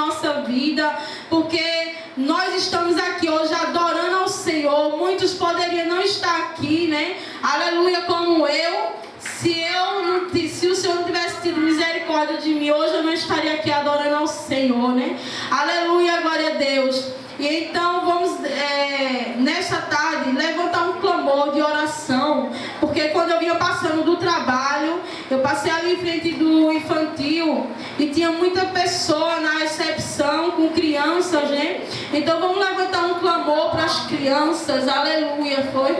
nossa vida, porque nós estamos aqui hoje adorando ao Senhor. Muitos poderiam não estar aqui, né? Aleluia, como eu. Se o Senhor não tivesse tido misericórdia de mim, hoje eu não estaria aqui adorando ao Senhor, né? Aleluia, glória a Deus. E então vamos, nesta tarde, levantar um clamor de oração, porque quando eu vinha passando do trabalho, eu passei ali em frente do infantil e tinha muita pessoa na recepção com crianças, né? Então vamos levantar um clamor para as crianças. Aleluia, foi?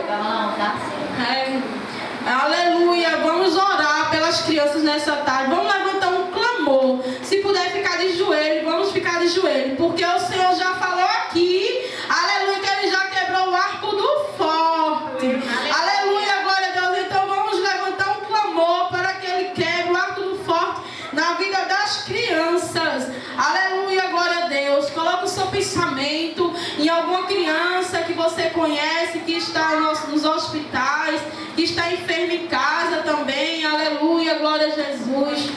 Aleluia, vamos orar pelas crianças nessa tarde. Vamos levantar um clamor. Se puder ficar de joelho, vamos ficar de joelho, porque o Senhor já falou aqui, aleluia, que Ele já quebrou o arco do forte. Aleluia, glória a Deus. Então vamos levantar um clamor para que Ele quebre o arco do forte na vida das crianças. Aleluia, glória a Deus. Coloque o seu pensamento em alguma criança que você conhece, que está nos hospitais, que está enferma em casa também. Aleluia, glória a Jesus.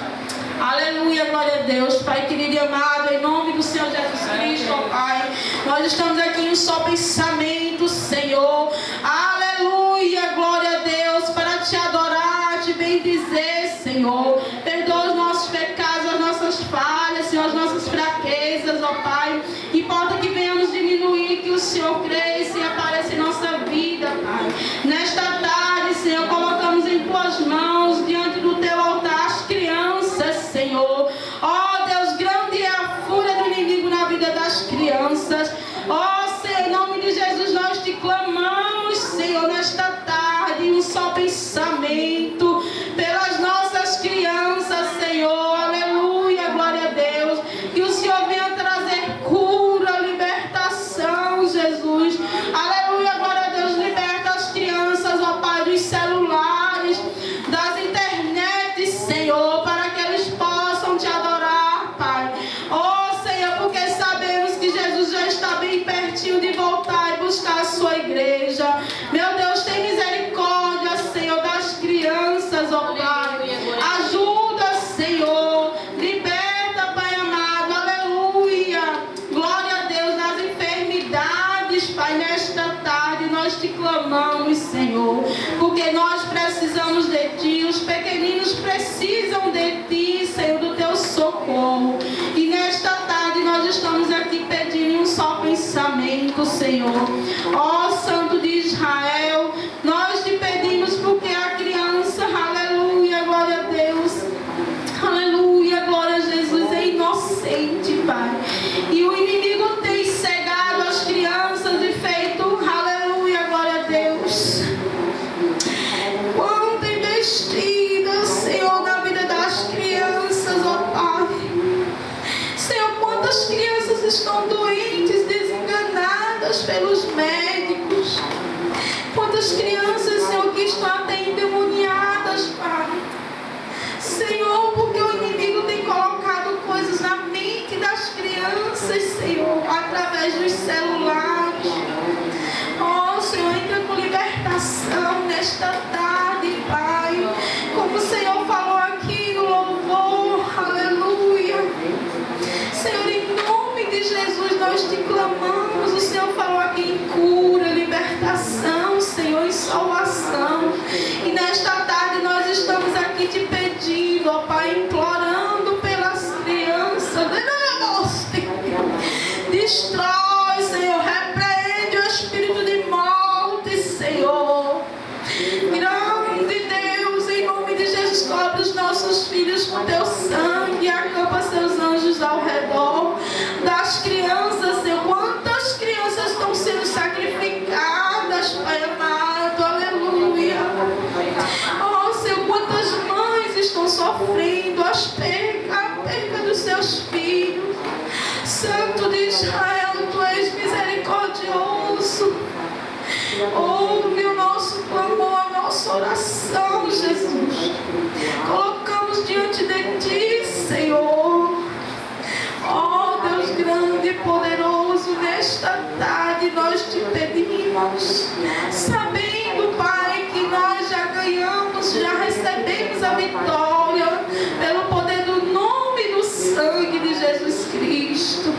Aleluia, glória a Deus. Pai querido e amado, em nome do Senhor Jesus Cristo, ó Pai, nós estamos aqui em um só pensamento, Senhor. Aleluia, glória a Deus, para te adorar, te bendizer, Senhor. Perdoa os nossos pecados, as nossas falhas, Senhor, as nossas fraquezas, ó Pai. Importa que venhamos diminuir, que o Senhor cresça e apareça em nossa vida, Pai. Nesta tarde, Senhor, colocamos em Tuas mãos, diante do Teu altar, as crianças, Senhor. Ó Deus, grande é a fúria do inimigo na vida das crianças. Ó Senhor, em nome de Jesus, nós te clamamos, Senhor, nesta tarde, em um só pensamento, pelas nossas crianças, Senhor. Aleluia, glória a Deus. Que o Senhor venha trazer cura, libertação, Jesus. Aleluia, glória a Deus. Liberta as crianças, ó Pai, dos celulares, das internets, Senhor, para que eles possam te adorar, Pai. Ó Senhor, porque sabemos que Jesus já está bem pertinho de voltar e buscar a sua igreja. Meu Deus, tem misericórdia, Senhor, das crianças, ó Pai. Ajuda, Senhor. Liberta, Pai amado. Aleluia. Glória a Deus, nas enfermidades, Pai, nesta tarde nós te clamamos, Senhor, porque nós precisamos de Ti, os pequeninos precisam de Ti, Senhor, do Teu socorro. E nesta tarde nós estamos aqui pedindo em um só pensamento, Senhor. Ó Santo de Israel, nós te pedimos porque a criança, aleluia, glória a Deus, aleluia, glória a Jesus, é inocente, Pai. E o inimigo tem cegado as crianças e feito, aleluia, glória a Deus. Quanta investida, Senhor, na vida das crianças, ó Pai. Senhor, quantas crianças estão doentes, desenganadas pelos médicos. Quantas crianças, Senhor, que estão até endemoniadas, Pai. Senhor, porque o inimigo tem colocado coisas na mente das crianças, Senhor, através dos celulares. Oh, Senhor, entra com libertação nesta tarde, Pai. Como o Senhor falou aqui no louvor, aleluia. Senhor, em nome de Jesus, nós te clamamos. O Senhor falou aqui em cura, libertação, Senhor, em salvação. E nesta tarde nós estamos aqui te pedindo, ó Pai, implorando pelas crianças. Destrói, Senhor, repreende o espírito de morte, Senhor. Grande Deus, em nome de Jesus, cobre os nossos filhos com teu sangue, acampa seus anjos ao redor das crianças, Senhor. Quantas crianças estão sendo sacrificadas, Pai amado, aleluia. Oh, Senhor, quantas mães estão sofrendo a perca dos seus filhos. Santo de Israel, Tu és misericordioso. Ouve o nosso clamor, a nossa oração, Jesus. Colocamos diante de Ti, Senhor. Oh, Deus grande e poderoso, nesta tarde nós te pedimos, sabendo, Pai, que nós já ganhamos, já recebemos a vitória pelo poder do nome e do sangue de Jesus Cristo. Cristo.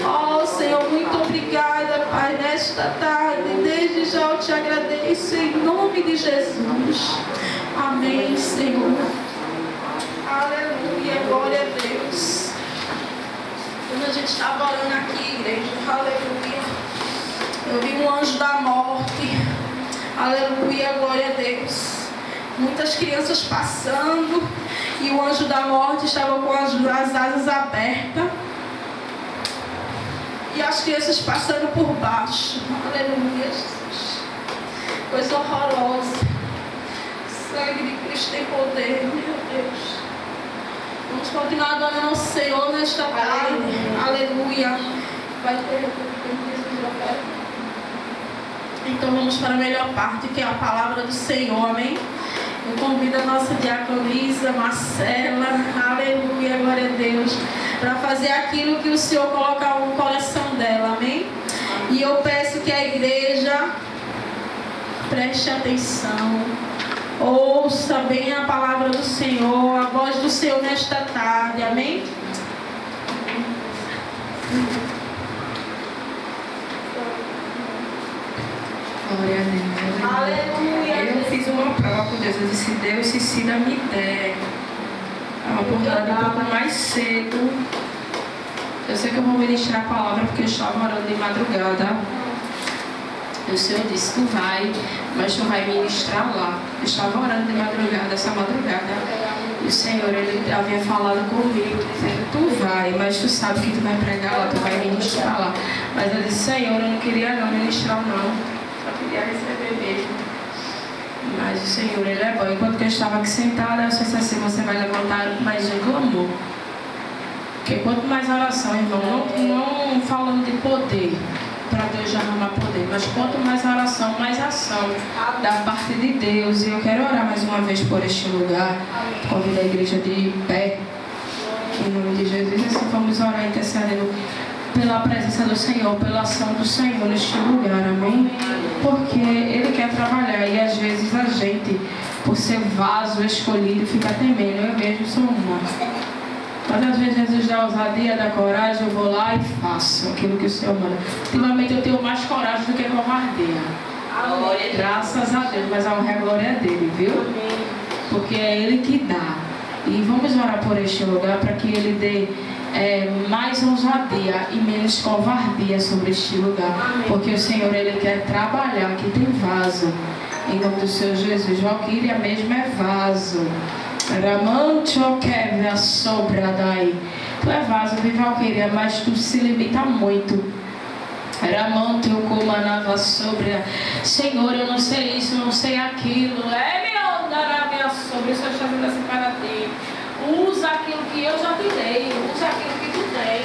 Oh, Senhor, muito obrigada, Pai, nesta tarde. Desde já eu te agradeço em nome de Jesus. Amém, Senhor. Aleluia, glória a Deus. Quando a gente estava orando aqui, igreja, aleluia, eu vi um anjo da morte. Aleluia, glória a Deus. Muitas crianças passando e o anjo da morte estava com as asas abertas. E as crianças passando por baixo. Aleluia, Jesus. Coisa horrorosa. O sangue de Cristo tem poder, meu Deus. Vamos continuar adorando ao Senhor nesta tarde. Aleluia. Vai ter Então vamos para a melhor parte, que é a palavra do Senhor, amém? Eu convido a nossa diaconisa, Marcela, aleluia, glória a Deus, para fazer aquilo que o Senhor coloca no coração dela, amém? E eu peço que a igreja preste atenção, ouça bem a palavra do Senhor, a voz do Senhor nesta tarde, amém? Glória a Deus. Aleluia. Eu fiz uma prova com Deus. Eu disse: Deus, se ensina me der uma oportunidade um pouco mais cedo. Eu sei que eu vou ministrar a palavra porque eu estava orando de madrugada. O Senhor disse: tu vai, mas tu vai ministrar lá. Eu estava orando de madrugada, essa madrugada. E o Senhor, Ele havia falado comigo, dizendo: tu vai, mas tu sabe que tu vai pregar lá, tu vai ministrar lá. Mas eu disse: Senhor, eu não queria não ministrar não. Só queria receber mesmo. Mas o Senhor, Ele é bom. Enquanto eu estava aqui sentada, eu disse assim: você vai levantar mais um clamor. Porque quanto mais oração, irmão, não falando de poder, para Deus derramar poder, mas quanto mais oração, mais ação da parte de Deus. E eu quero orar mais uma vez por este lugar. Convido a igreja de pé, em nome de Jesus. Assim vamos orar intercedendo pela presença do Senhor, pela ação do Senhor neste lugar, amém? Porque Ele quer trabalhar e às vezes a gente, por ser vaso escolhido, fica temendo. Eu mesmo sou uma. Mas às vezes Jesus dá ousadia, dá coragem, eu vou lá e faço aquilo que o Senhor manda. Ultimamente eu tenho mais coragem do que covardia. Graças a Deus, mas a honra e a glória é dele, viu? Porque é Ele que dá. E vamos orar por este lugar para que Ele dê mais ousadia e menos covardia sobre este lugar. Porque o Senhor, Ele quer trabalhar, que tem vaso. Em nome do Senhor Jesus. Valquíria mesmo é vaso. Ramancho quer a sobra daí. Tu é vaso, viu, Valquíria, mas tu se limita muito. Ramancho comanava sobra. Senhor, eu não sei isso, não sei aquilo. Meu, dará minha sobra. Isso eu estou fazendo assim para ti. Usa aquilo que eu já te dei. Usa aquilo que tu tem.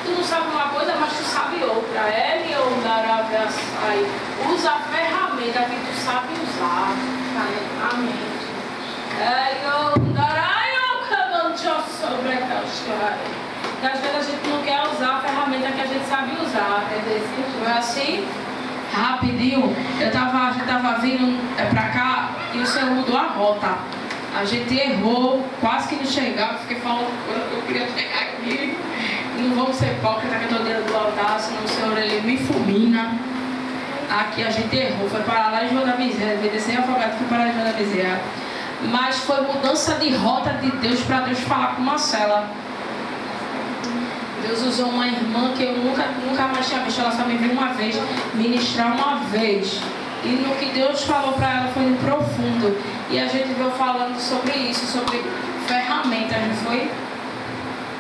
Tu não sabe uma coisa, mas tu sabe outra. Meu, dará minha sai. Usa a ferramenta que tu sabe usar. Amém. E às vezes a gente não quer usar a ferramenta que a gente sabe usar. Não é assim? Rapidinho, a gente estava vindo pra cá e o Senhor mudou a rota. A gente errou, quase que não chegava. Fiquei falando que eu queria chegar aqui. Não vamos ser hipócritas, que eu estou dentro do altar, senão o Senhor, Ele me fulmina. Aqui a gente errou, foi para lá em João da Miséria, veio descer afogado, foi para lá em João da Miséria. Mas foi mudança de rota de Deus para Deus falar com Marcela. Deus usou uma irmã que eu nunca mais tinha visto. Ela só me viu uma vez, ministrar uma vez. E no que Deus falou para ela foi no profundo. E a gente veio falando sobre isso, sobre ferramentas, não foi?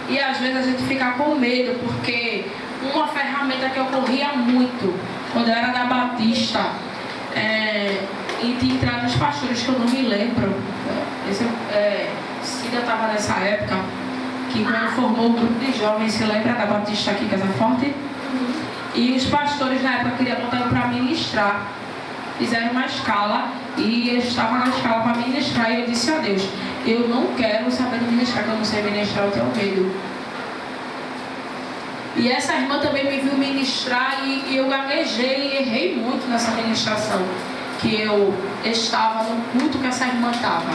E às vezes a gente fica com medo, porque uma ferramenta que ocorria muito, quando eu era da Batista, e tinha entrado os pastores, que eu não me lembro. Cida estava nessa época, que quando formou o grupo de jovens, se lembra da Batista aqui, Casa Forte? E os pastores na época queriam botar para ministrar. Fizeram uma escala e eu estava na escala para ministrar. E eu disse a Deus: eu não quero saber de ministrar, que eu não sei ministrar, eu tenho medo. E essa irmã também me viu ministrar e eu gaguejei e errei muito nessa ministração. Que eu estava no culto que essa irmã estava.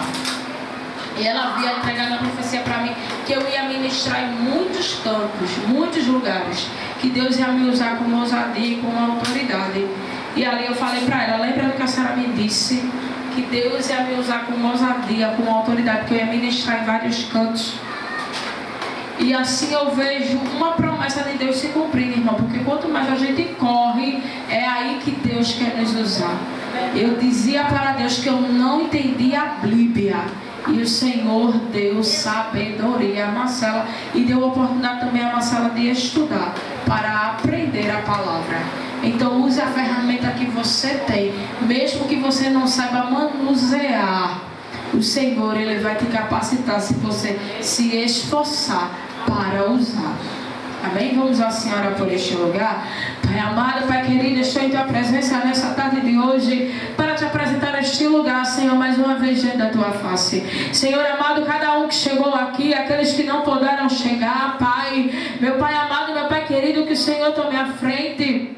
E ela havia entregado a profecia para mim que eu ia ministrar em muitos campos, muitos lugares, que Deus ia me usar com ousadia e com autoridade. E ali eu falei para ela, lembra do que a senhora me disse? Que Deus ia me usar com ousadia, com autoridade, que eu ia ministrar em vários cantos. E assim eu vejo uma promessa de Deus se cumprir, irmão, porque quanto mais a gente corre, é aí que Deus quer nos usar. Eu dizia para Deus que eu não entendia a Bíblia, e o Senhor deu sabedoria a Marcela, e deu oportunidade também a Marcela de estudar, para aprender a palavra. Então use a ferramenta que você tem, mesmo que você não saiba manusear. O Senhor, Ele vai te capacitar se você se esforçar para usar. Amém? Vamos à Senhora por este lugar. Pai amado, Pai querido, estou em Tua presença nessa tarde de hoje para Te apresentar este lugar, Senhor, mais uma vez diante da Tua face. Senhor amado, cada um que chegou aqui, aqueles que não puderam chegar, Pai, meu Pai amado, meu Pai querido, que o Senhor tome à frente.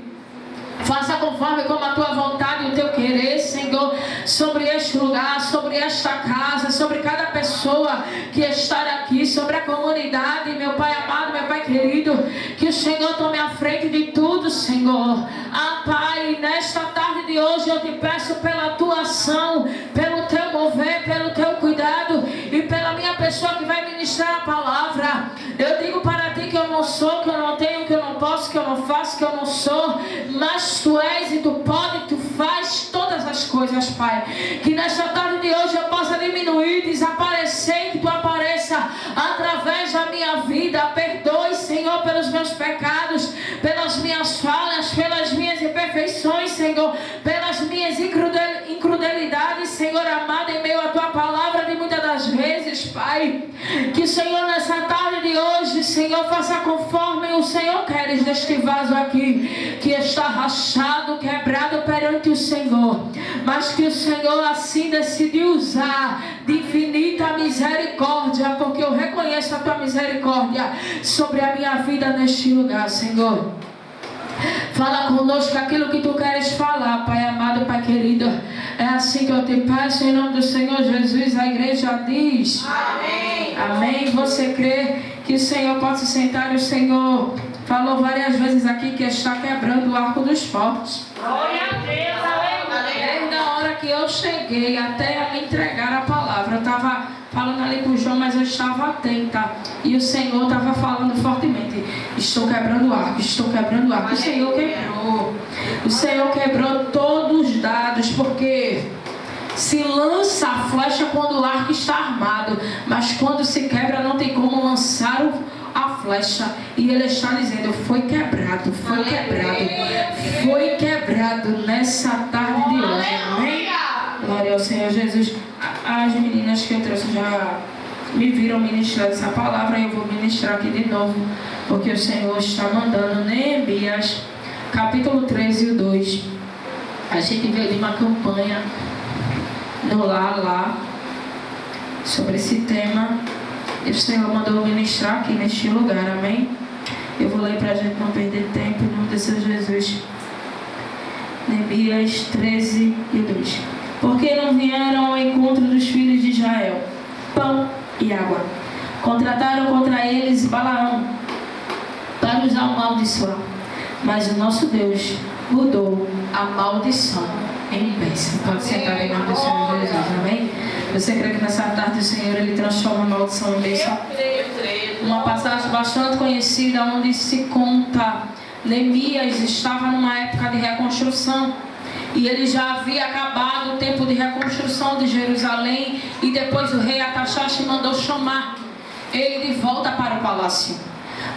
Faça conforme como a Tua vontade e o Teu querer, Senhor, sobre este lugar, sobre esta casa, sobre cada pessoa que está aqui, sobre a comunidade, meu Pai amado, meu Pai querido, que o Senhor tome a frente de tudo, Senhor. Ah, Pai, nesta tarde de hoje eu te peço pela Tua ação, pelo Teu mover, pelo Teu cuidado e pela minha pessoa que vai ministrar a palavra. Eu digo para Ti que eu não sou, que eu não tenho, que eu não posso, que eu não faço, que eu não sou, mas Tu és e Tu pode, Tu faz todas as coisas, Pai. Que nesta tarde de hoje eu possa diminuir, desaparecer, que Tu apareça através da minha vida. Perdoe, Senhor, pelos meus pecados, pelas minhas falhas, pelas minhas imperfeições, Senhor, pelas minhas incrudelidades, Senhor amado, em meio à Tua palavra de muitas das vezes, Pai. Que o Senhor nessa tarde de hoje, Senhor, faça conforme o Senhor queres deste vaso aqui, que está rachado, quebrado perante o Senhor, mas que o Senhor assim decidiu usar de infinita misericórdia, porque eu reconheço a Tua misericórdia sobre a minha vida neste lugar, Senhor. Fala conosco aquilo que Tu queres falar, Pai amado, Pai querido. É assim que eu te peço, em nome do Senhor Jesus. A igreja diz amém. Amém. Você crê que o Senhor pode se sentar? E o Senhor falou várias vezes aqui que está quebrando o arco dos fortes. Glória a Deus, aleluia. Desde a hora que eu cheguei até a me entregar a palavra, eu estava falando ali com o João, mas eu estava atenta. E o Senhor estava falando fortemente. Estou quebrando o arco, estou quebrando o arco. O Senhor quebrou. O Senhor quebrou todos os dados, porque se lança a flecha quando o arco está armado, mas quando se quebra não tem como lançar a flecha. E Ele está dizendo, foi quebrado, foi quebrado, foi quebrado nessa tarde de hoje. Amém? Glória ao Senhor Jesus. As meninas que eu trouxe já me viram ministrar essa palavra, e eu vou ministrar aqui de novo, porque o Senhor está mandando. Neemias, capítulo 3 e o 2. A gente veio de uma campanha no lá sobre esse tema, e o Senhor mandou ministrar aqui neste lugar, amém? Eu vou ler para a gente não perder tempo, em nome de Jesus. Neemias 13 e 2. Porque não vieram ao encontro dos filhos de Israel pão e água. Contrataram contra eles Balaão para os amaldiçoar, mas o nosso Deus mudou a maldição em bênção. Pode sentar em nome do Senhor Jesus, amém? Você crê que nessa tarde o Senhor Ele transforma a maldição em bênção? Uma passagem bastante conhecida onde se conta, Neemias estava numa época de reconstrução, e ele já havia acabado o tempo de reconstrução de Jerusalém, e depois o rei Ataxerxes mandou chamar ele de volta para o palácio.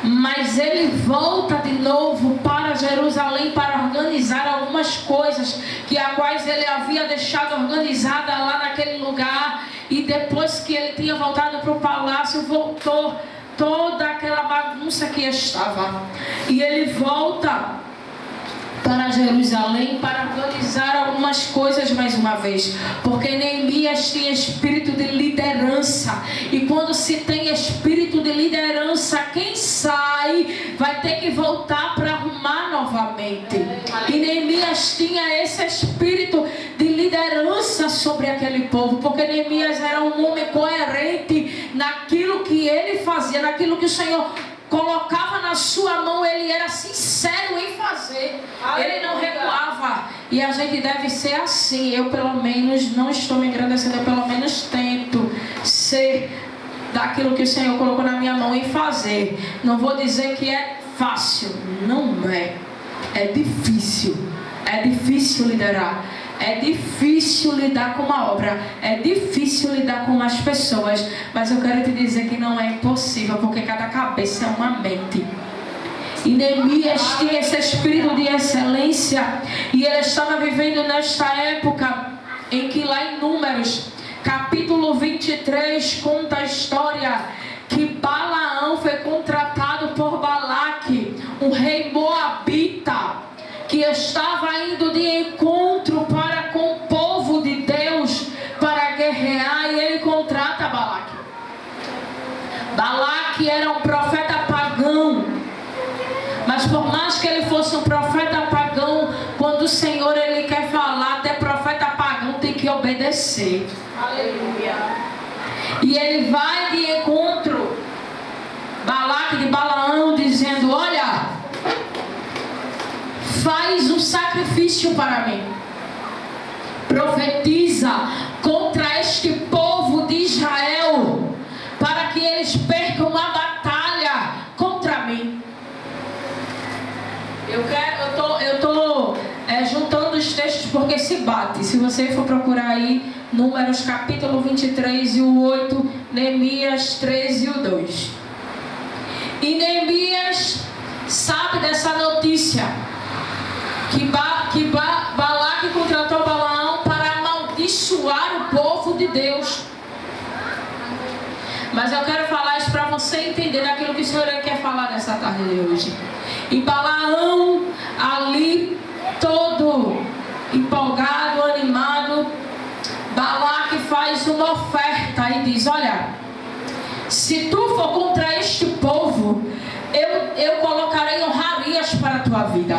Mas ele volta de novo para Jerusalém para organizar algumas coisas a quais ele havia deixado organizada lá naquele lugar. E depois que ele tinha voltado para o palácio, voltou toda aquela bagunça que estava. E ele volta para Jerusalém para organizar algumas coisas mais uma vez, porque Neemias tinha espírito de liderança, e quando se tem espírito de liderança, quem sai vai ter que voltar para arrumar novamente. E Neemias tinha esse espírito de liderança sobre aquele povo, porque Neemias era um homem coerente naquilo que ele fazia, naquilo que o Senhor colocava na sua mão. Ele era sincero em fazer. Ele não recuava. E a gente deve ser assim. Eu pelo menos não estou me engrandecendo, eu pelo menos tento ser daquilo que o Senhor colocou na minha mão em fazer. Não vou dizer que é fácil, não é. É difícil. É difícil liderar. É difícil lidar com uma obra, é difícil lidar com as pessoas, mas eu quero te dizer que não é impossível, porque cada cabeça é uma mente. E Neemias tinha esse espírito de excelência, e ele estava vivendo nesta época em que lá em Números, capítulo 23, conta a história que Balaão foi contratado por Balaque, um rei moabita, que estava indo de encontro para com o povo de Deus para guerrear, e ele contrata Balaque. Balaque era um profeta pagão, mas por mais que ele fosse um profeta pagão, quando o Senhor ele quer falar, até profeta pagão tem que obedecer. Aleluia. E ele vai de encontro Balaque de Balaão, dizendo: olha, faz um sacrifício para mim, profetiza contra este povo de Israel, para que eles percam uma batalha contra mim. Eu estou juntando os textos porque se bate. Se você for procurar aí Números capítulo 23 e o 8, Neemias 13 e o 2. E Neemias sabe dessa notícia, que Balaque contratou Balaão para amaldiçoar o povo de Deus. Mas eu quero falar isso para você entender daquilo que o Senhor quer falar nessa tarde de hoje. E Balaão ali todo empolgado, animado, Balaque faz uma oferta e diz: olha, se tu for contra este povo, eu colocarei honrarias para a tua vida.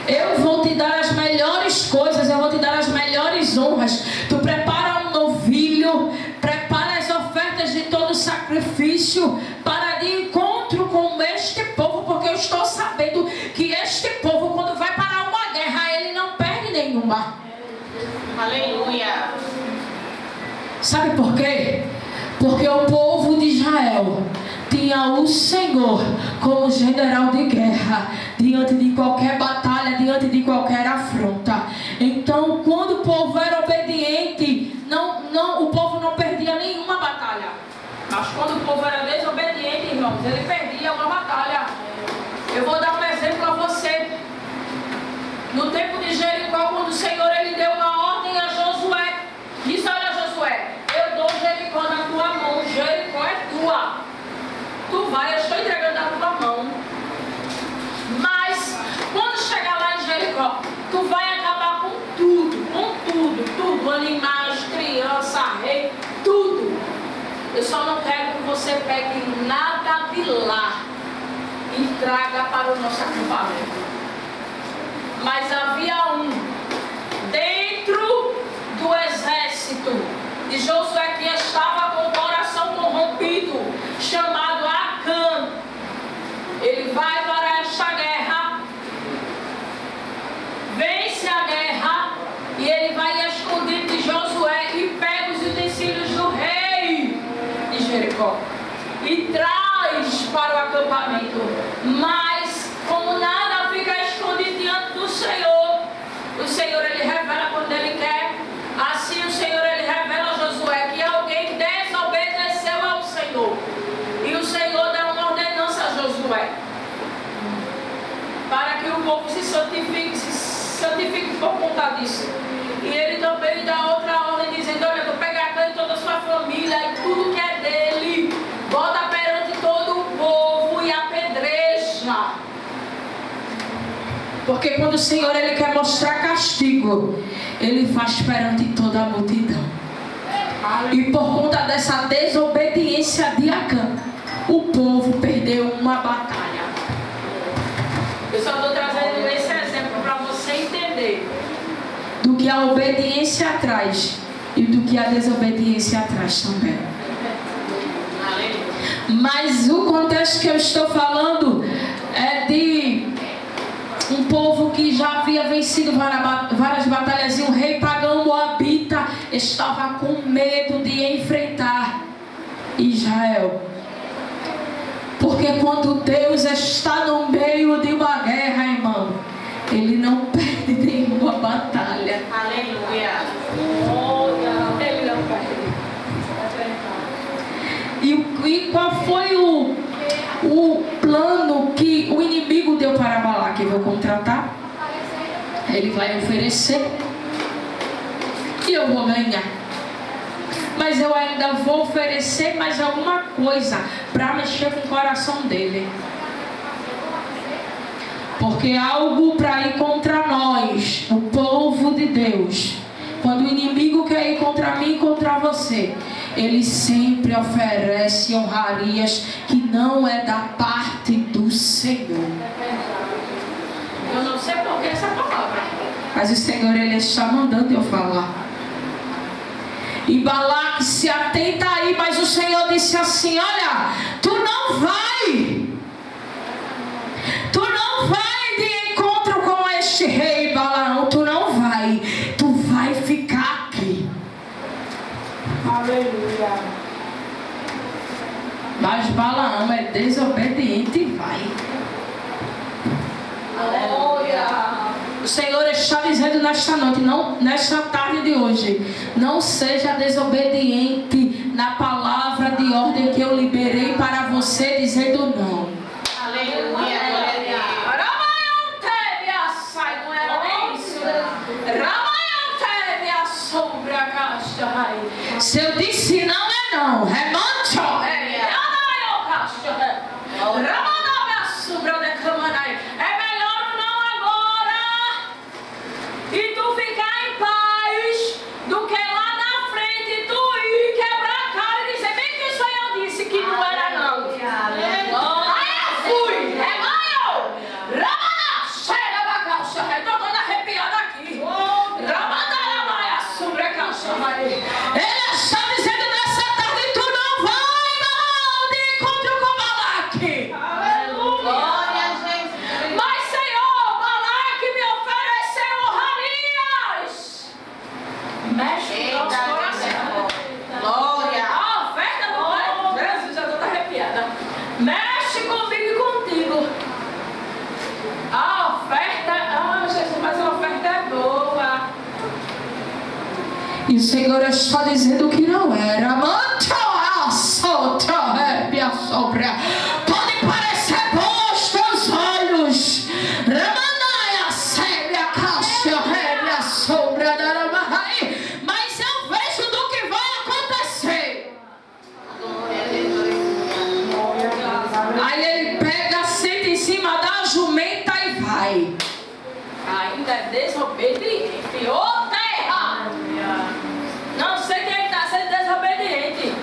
Eu vou te dar as melhores coisas, eu vou te dar as melhores honras. Tu prepara um novilho, prepara as ofertas de todo sacrifício para de encontro com este povo, porque eu estou sabendo que este povo, quando vai para uma guerra, ele não perde nenhuma. Aleluia. Sabe por quê? Porque o povo de Israel tinha o Senhor como general de guerra diante de qualquer batalha, diante de qualquer afronta. Então, quando o povo era obediente, o povo não perdia nenhuma batalha. Mas quando o povo era desobediente, irmãos, ele perdia uma batalha. Eu vou dar um exemplo a você. No tempo de Jericó, quando o Senhor ele deu uma ordem a Josué, disse: olha, Josué, eu dou Jericó na tua mão, Jericó é tua. Tu vai, eu estou entregando na tua mão. Mas quando chegar lá em Jericó, tu vai acabar com tudo, animais, criança, rei, tudo. Eu só não quero que você pegue nada de lá e traga para o nosso acampamento. Mas havia um dentro do exército de Josué que estava com o coração corrompido, chamado Acã. Ele vai para esta guerra, vence a guerra, e ele vai escondido de Josué e pega os utensílios do rei de Jericó e traz para o acampamento. Mas como nada fica escondido diante do Senhor, o Senhor ele revela quando ele quer. Assim o Senhor ele revela a Josué que alguém desobedeceu ao Senhor, e o Senhor dá uma ordenança a Josué para que o povo se santifique por conta disso. E ele também dá outra ordem dizendo: olha, tu pega Acã e toda a sua família e tudo que é dele, bota perante todo o povo e apedreja. Porque quando o Senhor ele quer mostrar castigo, ele faz perante toda a multidão. E por conta dessa desobediência de Acã, o povo perdeu uma batalha. Eu só estou trazendo esse exemplo para você entender do que a obediência traz e do que a desobediência traz também. Mas o contexto que eu estou falando é de um povo que já havia vencido várias batalhas, e o rei pagão moabita estava com medo de enfrentar Israel. Porque quando Deus está no meio de uma guerra, irmão, Ele não perde nenhuma batalha. Aleluia. Ele não perde. E qual foi o plano que o inimigo deu para Balaque? Eu vou contratar, ele vai oferecer e eu vou ganhar. Mas eu ainda vou oferecer mais alguma coisa para mexer com o coração dele. Porque algo para ir contra nós, o povo de Deus, quando o inimigo quer ir contra mim e contra você, ele sempre oferece honrarias que não é da parte do Senhor. Eu não sei por que essa palavra, mas o Senhor ele está mandando eu falar. E Balaque se atenta aí, mas o Senhor disse assim: olha, tu não vai de encontro com este rei Balaão, tu não vai, tu vai ficar aqui. Aleluia. Mas Balaão é desobediente e vai. Aleluia. O Senhor está dizendo nesta noite, nesta tarde de hoje, não seja desobediente na palavra de ordem que eu liberei para você, dizendo não. Aleluia. Ramanhão teve a sai, não era nem isso. Ramanhão teve a sombra a caixa. Se eu disse não é não, remancho. Ramanhão caixa. Ramanhão a sombra de camanai. E tu ficar em paz, do que lá na frente tu ir quebrar a cara e dizer bem que o Senhor disse que não era não. Aí eu fui, rebanho! Ramana, cheira da calça, estou toda arrepiada aqui. Ramana, ramana, sobre a calça. Ele está dizendo nessa tarde: tu não vai mal de encontro com Balaque. Aleluia. Mas Senhor, Balaque me ofereceu honrarias. Mexe com o nosso coração. Glória. A oferta não é. Jesus, já estou arrepiada. Mexe comigo e contigo. A oferta. Ah, Jesus, mas a oferta é boa. E o Senhor está dizendo que não era. Pode parecer bom aos teus olhos. Ramanaia, sebe a caixa, rebe a sombra da Ramahai. Mas eu vejo do que vai acontecer. Aí ele pega, senta em cima da jumenta e vai. Ainda é desobediente. Ô terra! Não sei quem está sendo desobediente.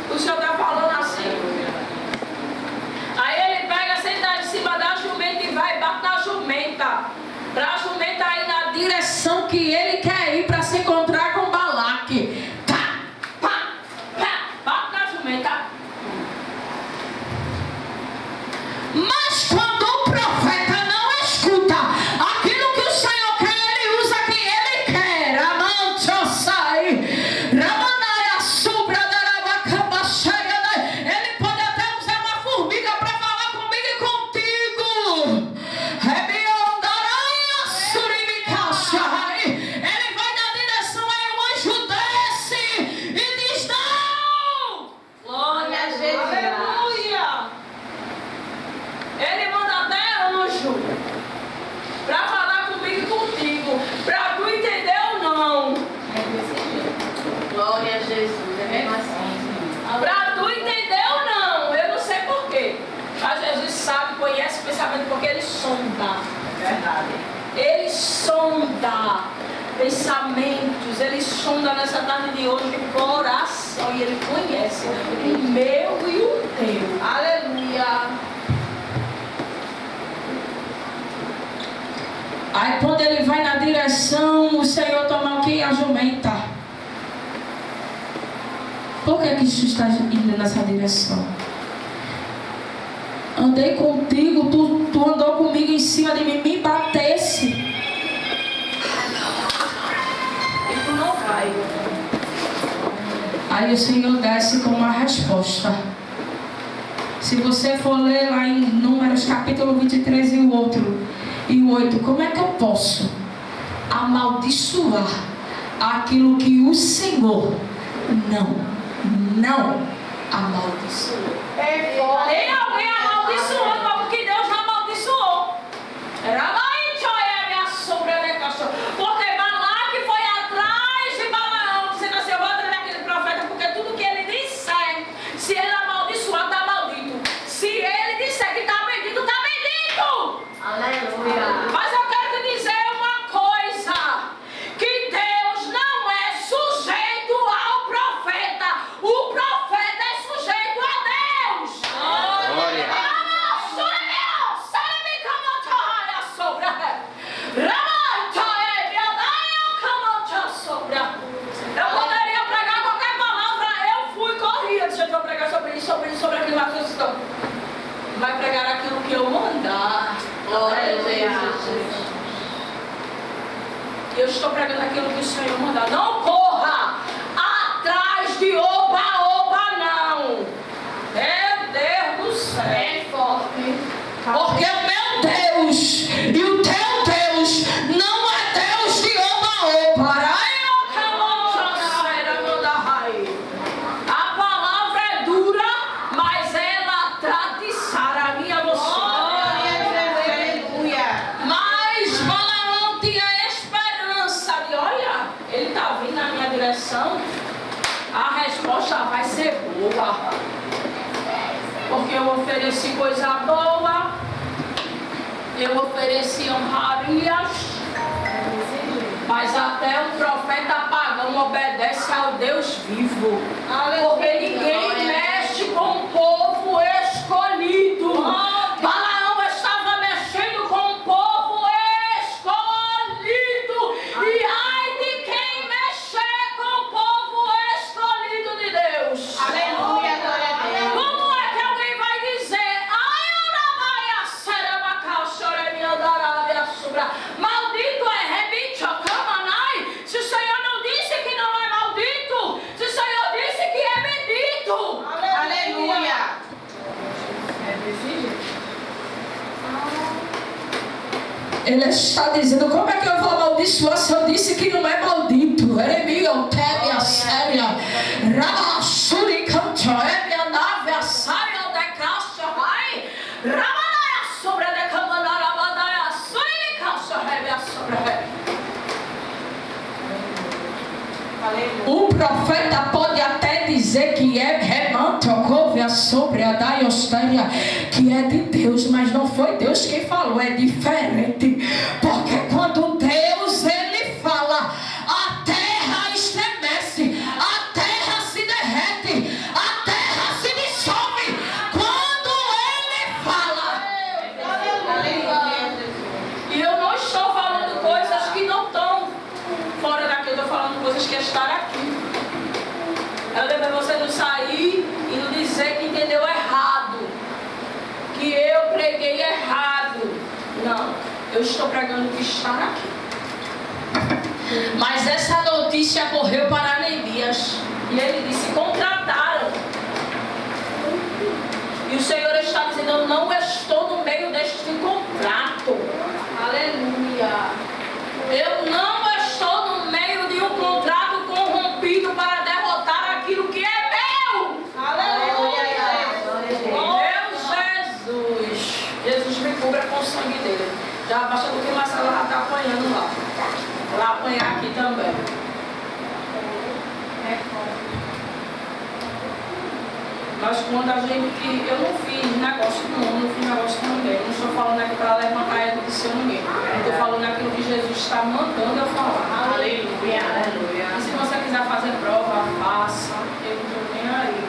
O Senhor está falando assim. Aí ele pega, senta em cima da jumenta e vai, bate na jumenta. Para a jumenta ir na direção que ele quer ir para se encontrar com Balaque. Tá, pá, pá, bate na jumenta. Mas quando o profeta não escuta aquilo que o Senhor quer, ele usa quem ele quer. Amante sai. Ramanaia subra da rabacamba cheia. Ele pode até usar uma formiga para falar comigo e contigo. Rebiondaranha surimicacha. Ele vai na direção, aí o anjo desce e diz não. Glória a Jesus. Aleluia. Ele manda sonda pensamentos, Ele sonda nessa tarde de hoje o coração e Ele conhece o meu e o teu. Aleluia. Aí quando ele vai na direção, o Senhor toma o que? A jumenta. Por que tu está indo nessa direção? Andei contigo, tu andou comigo em cima de mim, me batesse. E tu não vai. Aí o Senhor desce com uma resposta. Se você for ler lá em Números capítulo 23 e o outro, e o 8, como é que eu posso amaldiçoar aquilo que o Senhor não amaldiçoou? Tem alguém amaldiçoando algo que Deus não amaldiçoou. Porque Balaque foi atrás de Balaão, dizendo assim: eu vou atrás daquele profeta, porque tudo que ele disser, se ele amaldiçoar, está maldito. Se ele disser que está bendito, está bendito. Aleluia. Mas eu quero te dizer uma coisa: que Deus não é sujeito ao profeta. O profeta é sujeito a Deus. Glória. Eu poderia pregar qualquer palavra. Eu fui corrida. Deixa eu pregar sobre isso, sobre aquilo lá que eu estou. Vai pregar aquilo que eu mandar. Glória a Deus. Eu estou pregando aquilo que o Senhor mandar. Não corra atrás de oba-oba, não. Meu Deus do céu. É forte. Porque o meu Deus e o teu Deus não é Deus de oba-oba. A palavra é dura, mas ela trata e sara a minha você. Mas Balaão tinha esperança de, olha, ele está vindo na minha direção, a resposta vai ser boa. Porque eu ofereci coisa boa, eu ofereci honrarias, mas até o profeta pagão obedece ao Deus vivo. Porque ninguém mexe com o povo escolhido. Balaão estava mexendo com o povo escolhido. E ai de quem mexer com o povo escolhido de Deus. Aleluia, glória a Deus. Como é que alguém vai dizer: ai, Anabaia, Serabacau, Choremia, Darabia, Subra, maldito é Rebicho, Kamanai? Se o Senhor não disse que não é maldito, se o Senhor disse que é bendito. Aleluia. Ele está dizendo: como é que eu vou amaldiçoar se eu disse que não é maldito? Eremia, Tébia, Séria, Rabassuri, Cantoébia, Nave, Saia de caixa, vai. Ramanaya, sobre de Kamanara, Manaya, Suri, caixa, Rebia, sobre. O profeta pode até dizer que é remantocovia sobre a daiostéria, que é de Deus, mas não foi Deus quem falou, é diferente. Porque quando Deus ele fala, a terra estremece, a terra se derrete, a terra se dissolve. Quando ele fala. E eu não estou falando coisas que não estão fora daqui, eu estou falando coisas que estão aqui. Eu lembro você não sair e não dizer que entendeu errado, que eu preguei errado. Não, eu estou pregando o que está aqui. Mas essa notícia correu para Neemias e ele disse: contrataram. E o Senhor está dizendo: eu não estou no meio deste contrato. Aleluia. Eu não estou no meio de um contrato corrompido para derrotar aquilo que é meu. Aleluia. Meu Jesus. Jesus me cubra com o sangue dele. Já basta do que Marcelo já está apanhando lá. Vai apanhar aqui também. Mas quando a gente... Eu não fiz negócio com o mundo, não fiz negócio com ninguém. Não estou falando aqui para levantar ele de seu ninguém. Eu estou falando aquilo que Jesus está mandando eu falar. Aleluia, aleluia. E se você quiser fazer prova, faça. Eu não estou nem aí.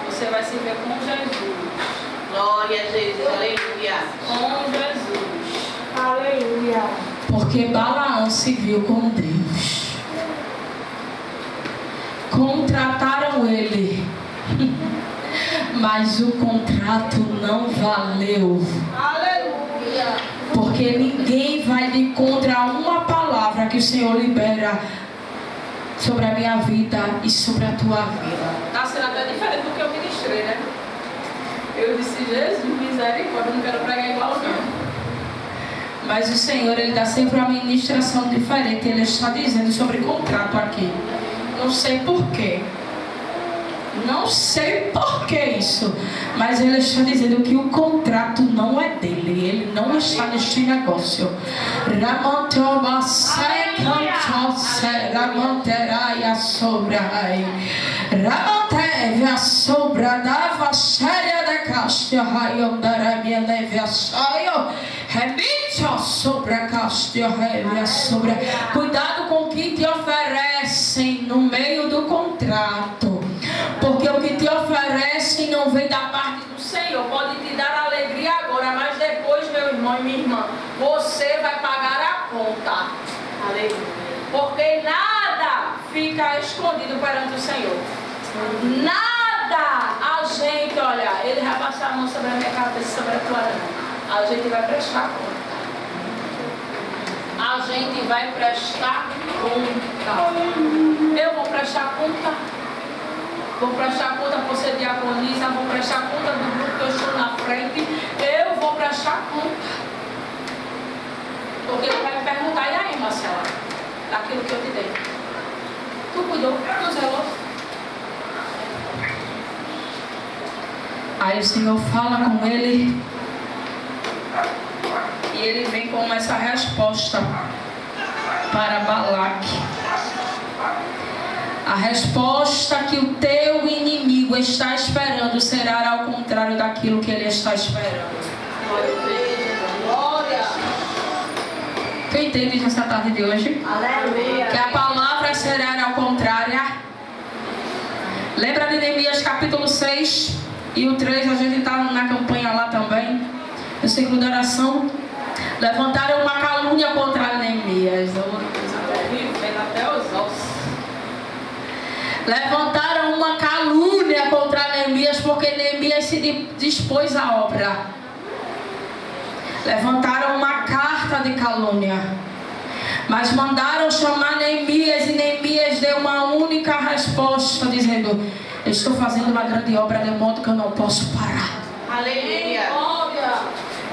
Você vai se ver com Jesus. Glória a Jesus, aleluia. Com Jesus. Aleluia. Porque Balaão se viu com Deus. Contrataram ele. Mas o contrato não valeu. Aleluia. Porque ninguém vai de contra uma palavra que o Senhor libera sobre a minha vida e sobre a tua vida. Está sendo até diferente do que eu ministrei, né? Eu disse, Jesus, misericórdia, eu não quero pregar igual não. Mas o Senhor, Ele dá sempre uma ministração diferente. Ele está dizendo sobre contrato aqui. Não sei porquê. Não sei por que isso, mas ele está dizendo que o contrato não é dele, ele não está neste negócio. Ramanteve a sobra da vasséria da cástia, raiom da minha neve a saio, remite a sobra a cástia, a sobra. Cuidado com o que te oferecem no meio do contrato. Porque o que te oferecem não vem da parte do Senhor. Pode te dar alegria agora, mas depois, meu irmão e minha irmã, você vai pagar a conta. Aleluia. Porque nada fica escondido perante o Senhor. Nada. A gente, olha, Ele vai passar a mão sobre a minha cabeça, sobre a tua mão. A gente vai prestar conta. A gente vai prestar conta. Eu vou prestar conta. Vou prestar conta por ser diaconisa, vou prestar conta do grupo que eu estou na frente. Eu vou prestar conta. Porque ele vai me perguntar, e aí, Marcela? Daquilo que eu te dei. Tu cuidou? Tu zelou? Aí o Senhor fala com ele. E ele vem com essa resposta para Balaque. A resposta que o teu inimigo está esperando será ao contrário daquilo que ele está esperando. Glória. Tu entende nessa tarde de hoje? Aleluia. Que a palavra será ao contrário. Lembra de Neemias capítulo 6 e o 3, a gente está na campanha lá também. No ciclo de oração. Levantaram uma calúnia contra Neemias. Até os ossos. Levantaram uma calúnia contra Neemias, porque Neemias se dispôs à obra. Levantaram uma carta de calúnia, mas mandaram chamar Neemias, e Neemias deu uma única resposta, dizendo: eu estou fazendo uma grande obra de modo que eu não posso parar. Aleluia. Glória.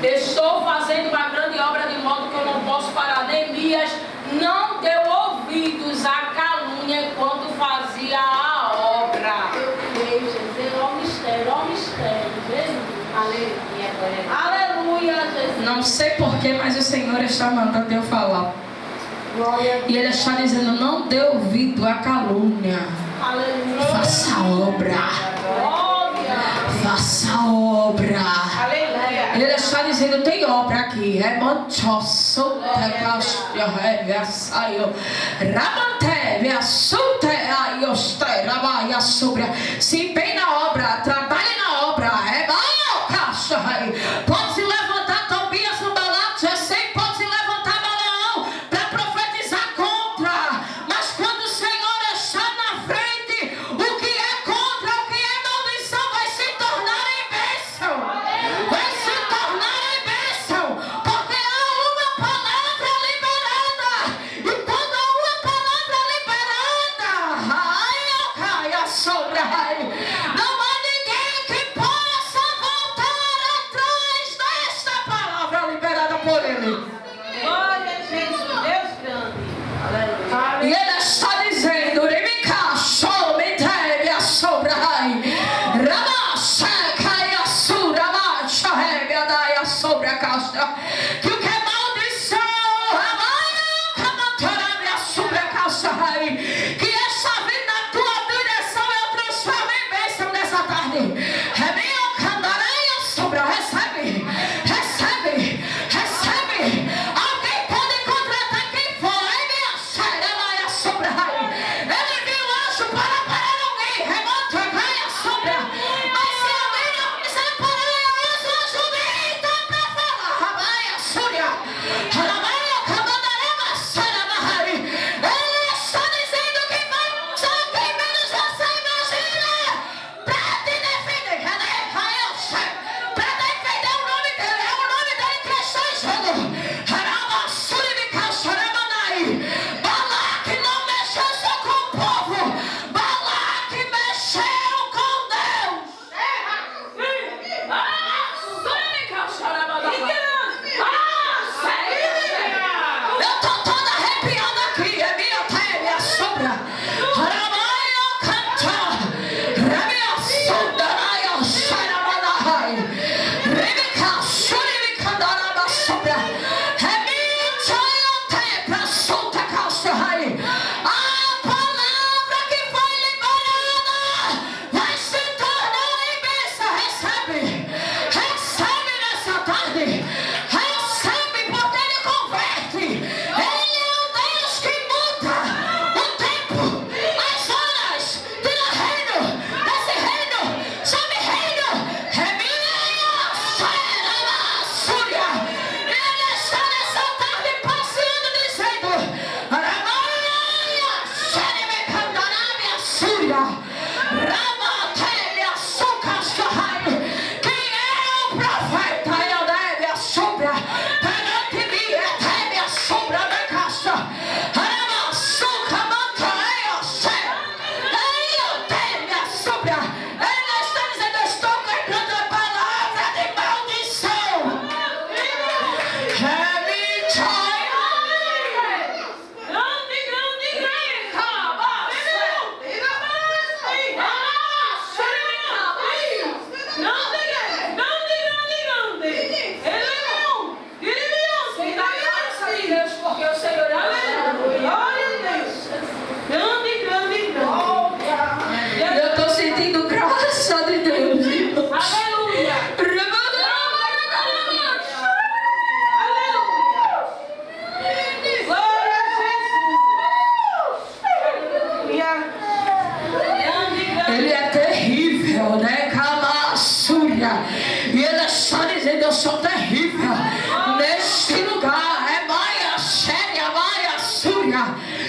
Estou fazendo uma grande obra de modo que eu não posso parar. Neemias não deu ouvidos à calúnia enquanto fazia a obra. Meu Deus, Jesus, ó mistério, Jesus. Aleluia, aleluia, Jesus. Não sei porquê, mas o Senhor está mandando eu falar. Glória. E Ele está dizendo: não dê ouvido à calúnia. Aleluia. Faça a obra. Glória. Faça a obra. Aleluia. Ele está dizendo: tem obra aqui. É manchoso, se empenhe na obra, trabalhe na obra. Pode se levantar Tobias no Balaque, pode se levantar Balaão para profetizar contra. Mas quando o Senhor está na frente, o que é contra, o que é maldição, vai se tornar em bênção. Vai se tornar em bênção. Porque há uma palavra liberada. E quando há uma palavra liberada, não há ninguém que possa voltar atrás desta palavra liberada por Ele. Glória a Jesus, Deus grande. Aleluia. E Ele está dizendo: me teve a sobra, que o que é maldição, que essa vida na tua direção eu transformo em bênção nessa tarde. Recebe. Alguém pode contratar quem for, eu sou terrível neste lugar. É Maia, Xéria, Maia, Súria.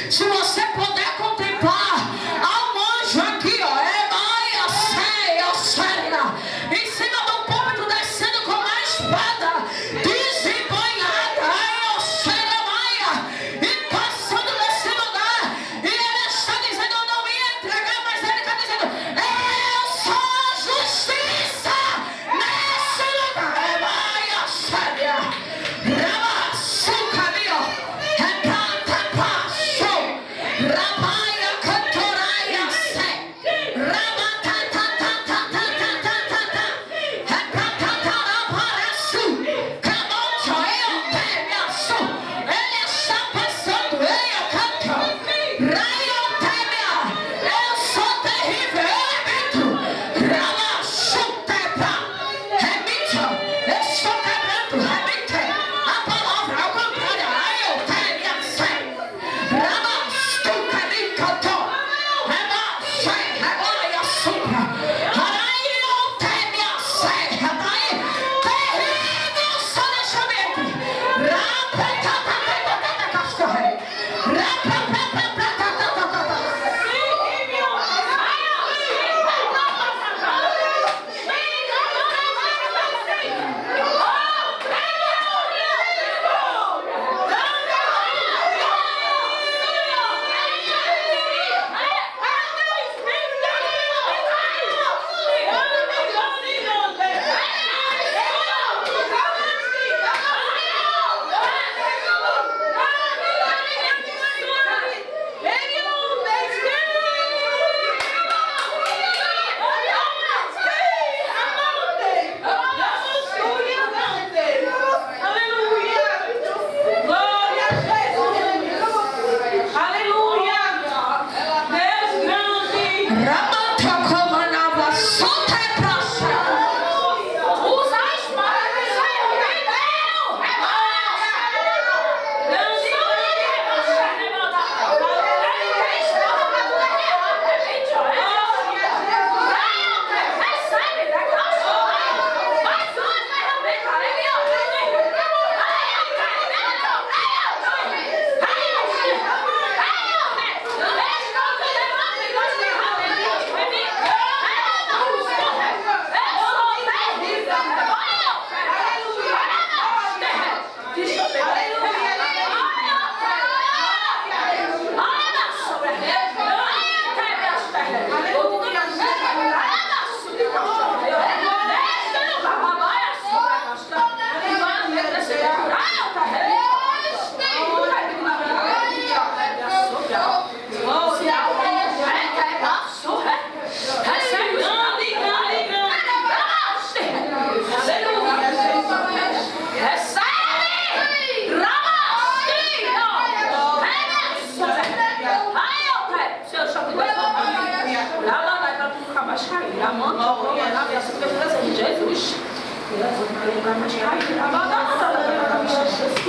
Se você puder contemplar, há um anjo aqui, ó. É Maia, Séria, Séria. Em cima do púlpito, descendo com uma espada desembanhada. É Séria, Maia. E passando nesse lugar. E ele está dizendo: eu não ia entregar, mas ele está dizendo: eu sou a justiça nesse lugar. É Maia, Séria. Ramaçuca, meu. Repata, passo. Rabaia, cantoraia, sé. Rabatatatatatatatata. Repatataraparaçu. Camoncho, eu temiaçu. Ele está passando, eu canto. Raio temia. Eu sou terrível, eu habito. Ramaçutepa. Remite, eu estou quebrando, remite. A palavra ao contrário, eu temiaçu. Ramaçuca, me cantou. Remaçu, rebaia, supra. Raio temiaçu. Rabai, terrível sonamento. Rapatatatatatascorre. Rapatatatatatatata. Ramatacomanava, solta e praça. Usa a espada que saiu, entendeu? Jesus.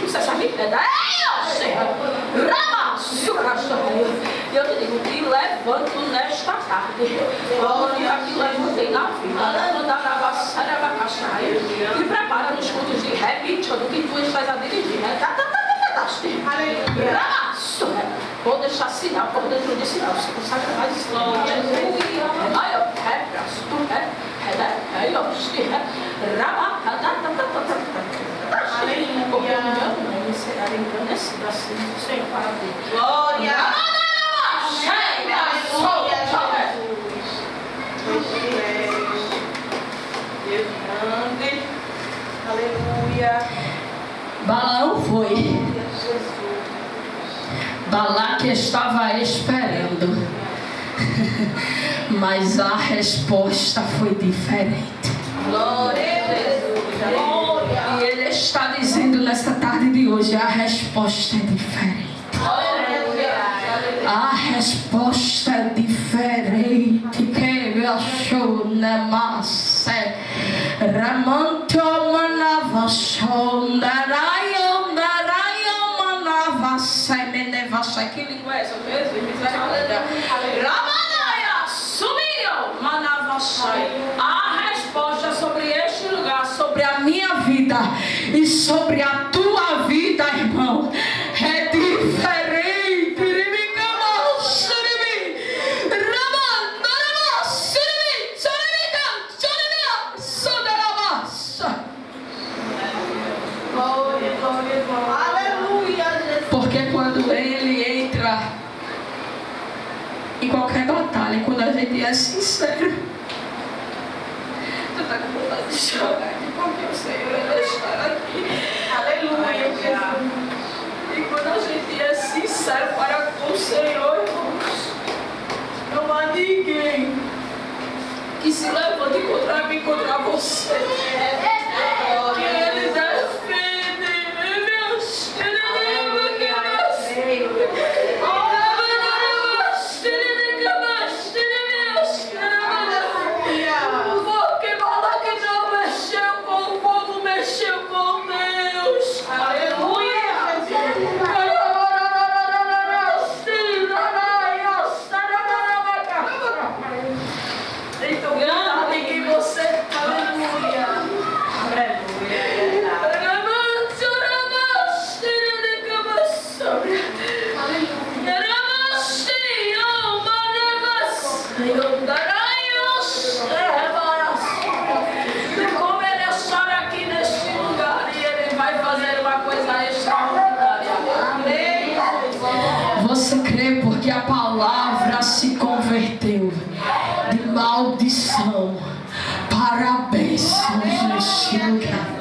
Você sabe? Eu te digo que levanto nesta tarde. Eu que levantei na vida. E prepara nos cultos de repite do que tu estás a dirigir. Vou deixar sinal por dentro de sinal. Você consegue mais glória. Aí eu rebraço. Porque o meu nome será engrandecido assim do Senhor para ti. Glória. Deus grande. Aleluia. Balaão foi. Jesus. Balaque estava esperando. Mas a resposta foi diferente. Glória a Jesus. Glória. E ele está dizendo nesta tarde de hoje: a resposta é diferente. A resposta é diferente. Que me achou na massa. Ramanto manava sondaraio manava semeneva. Que língua é essa mesmo? Misericórdia. Ramanaya subiu manava. A resposta sobre este lugar, sobre a minha vida, vida e sobre a tua vida, irmão, é diferente. Porque quando ele entra em qualquer batalha, quando a gente é sincero, Tu tá com vontade de chorar aqui, porque o Senhor vai estar aqui. Aleluia. E quando a gente é sincero para com o Senhor, irmãos, não há ninguém que se levante contra mim, contra você. Que ele defende, meus porque Balaque não mexeu com o povo, mexeu com Deus. Aleluia. Então, cuidado em quem você. Aleluia. Como ele é só aqui neste lugar e ele vai fazer uma coisa extraordinária. Amém. você crê porque a palavra se converteu de maldição para bênçãos neste lugar.